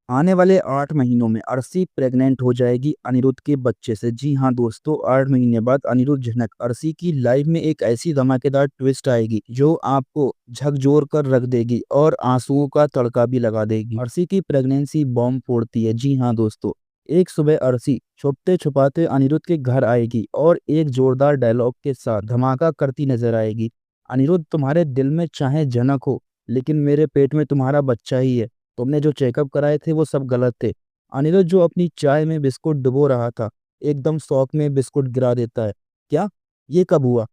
आने वाले 8 महीनों में अर्शी प्रेग्नेंट हो जाएगी अनिरुद्ध के बच्चे से। जी हाँ दोस्तों, 8 महीने बाद अनिरुद्ध झनक अर्शी की लाइफ में एक ऐसी धमाकेदार ट्विस्ट आएगी जो आपको झकझोर कर रख देगी और आंसुओं का तड़का भी लगा देगी। अर्शी की प्रेगनेंसी बॉम्ब फोड़ती है। जी हाँ दोस्तों, एक सुबह अर्शी छुपते छुपाते अनिरुद्ध के घर आएगी और एक जोरदार डायलॉग के साथ धमाका करती नजर आएगी। अनिरुद्ध, तुम्हारे दिल में चाहे जनक हो, लेकिन मेरे पेट में तुम्हारा बच्चा ही है। तुमने जो चेकअप कराए थे वो सब गलत थे। अनिरुद्ध, जो अपनी चाय में बिस्कुट डुबो रहा था, एकदम शौक में बिस्कुट गिरा देता है। क्या? ये कब हुआ?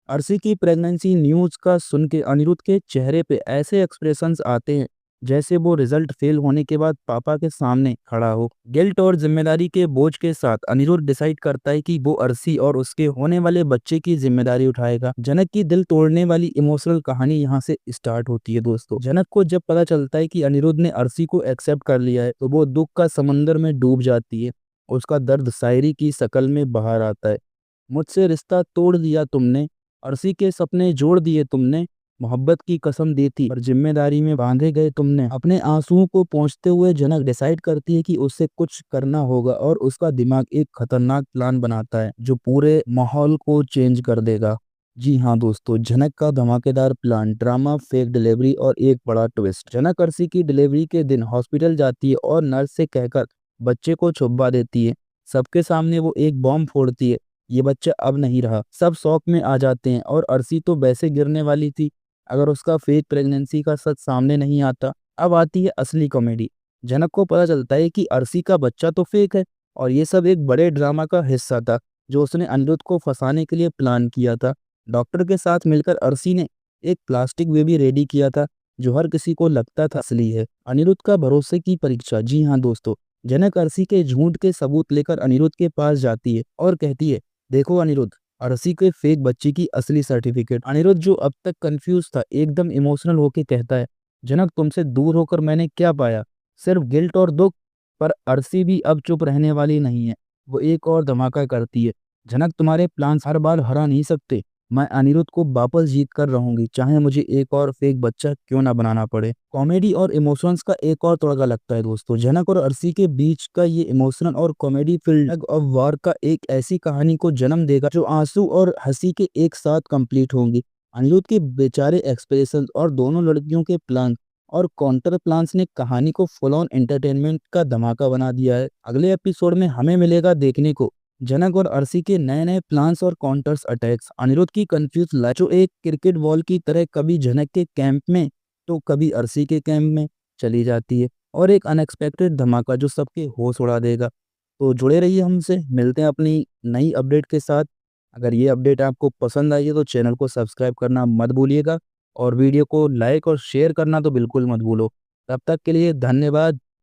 अर्शी की प्रेगनेंसी न्यूज का सुन के अनिरुद्ध के चेहरे पे ऐसे एक्सप्रेशंस आते हैं जैसे वो रिजल्ट फेल होने के बाद पापा के सामने खड़ा हो। गिल्ट और जिम्मेदारी के बोझ के साथ अनिरुद्ध डिसाइड करता है कि वो अर्शी और उसके होने वाले बच्चे की जिम्मेदारी उठाएगा। जनक की दिल तोड़ने वाली इमोशनल कहानी यहाँ से स्टार्ट होती है दोस्तों। जनक को जब पता चलता है कि अनिरुद्ध ने अर्शी को एक्सेप्ट कर लिया है तो वो दुख का समंदर में डूब जाती है। उसका दर्द शायरी की शक्ल में बाहर आता है। मुझसे रिश्ता तोड़ दिया तुमने, अर्शी के सपने जोड़ दिए तुमने, मोहब्बत की कसम दी थी पर जिम्मेदारी में बांधे गए तुमने। अपने आंसुओं को पहुंचते हुए जनक डिसाइड करती है कि उसे कुछ करना होगा और उसका दिमाग एक खतरनाक प्लान बनाता है जो पूरे माहौल को चेंज कर देगा। जी हाँ दोस्तों, जनक का धमाकेदार प्लान, ड्रामा, फेक डिलीवरी और एक बड़ा ट्विस्ट। जनक अर्शी की डिलीवरी के दिन हॉस्पिटल जाती है और नर्स से कहकर बच्चे को छुपवा देती है। सबके सामने वो एक बॉम्ब फोड़ती है। ये बच्चा अब नहीं रहा। सब शौक में आ जाते हैं और अर्शी तो वैसे गिरने वाली थी अगर उसका फेक प्रेगनेंसी का सच सामने नहीं आता। अब आती है असली कॉमेडी। जनक को पता चलता है कि अर्शी का बच्चा तो फेक है और ये सब एक बड़े ड्रामा का हिस्सा था जो उसने अनिरुद्ध को फंसाने के लिए प्लान किया था। डॉक्टर के साथ मिलकर अर्शी ने एक प्लास्टिक बेबी रेडी किया था जो हर किसी को लगता था असली है। अनिरुद्ध का भरोसे की परीक्षा। जी हाँ दोस्तों, जनक अर्शी के झूठ के सबूत लेकर अनिरुद्ध के पास जाती है और कहती है, देखो अनिरुद्ध, अर्शी के फेक बच्चे की असली सर्टिफिकेट। अनिरुद्ध, जो अब तक कंफ्यूज था, एकदम इमोशनल होके कहता है, जनक, तुमसे दूर होकर मैंने क्या पाया? सिर्फ गिल्ट और दुख। पर अर्शी भी अब चुप रहने वाली नहीं है। वो एक और धमाका करती है। जनक, तुम्हारे प्लान हर बार हरा नहीं सकते। मैं अनिरुद्ध को वापस जीत कर रहूंगी, चाहे मुझे एक और फेक बच्चा क्यों ना बनाना पड़े। कॉमेडी और इमोशंस का एक और तड़का लगता है दोस्तों। जनक और अर्शी के बीच का ये इमोशनल और comedy field tug of war का एक ऐसी कहानी को जन्म देगा जो आंसू और हंसी के एक साथ कंप्लीट होंगी। अनिरुद्ध के बेचारे एक्सप्रेशन और दोनों लड़कियों के प्लान और काउंटर प्लान्स ने कहानी को फुल ऑन एंटरटेनमेंट का धमाका बना दिया है। अगले एपिसोड में हमें मिलेगा देखने को जनक और अर्शी के नए नए प्लान्स और काउंटर्स अटैक्स, अनिरुद्ध की कंफ्यूज लाइफ जो एक क्रिकेट बॉल की तरह कभी जनक के कैंप में तो कभी अर्शी के कैंप में चली जाती है, और एक अनएक्सपेक्टेड धमाका जो सबके होश उड़ा देगा। तो जुड़े रहिए हमसे, मिलते हैं अपनी नई अपडेट के साथ। अगर ये अपडेट आपको पसंद आई है तो चैनल को सब्सक्राइब करना मत भूलिएगा और वीडियो को लाइक और शेयर करना तो बिल्कुल मत भूलो। तब तक के लिए धन्यवाद।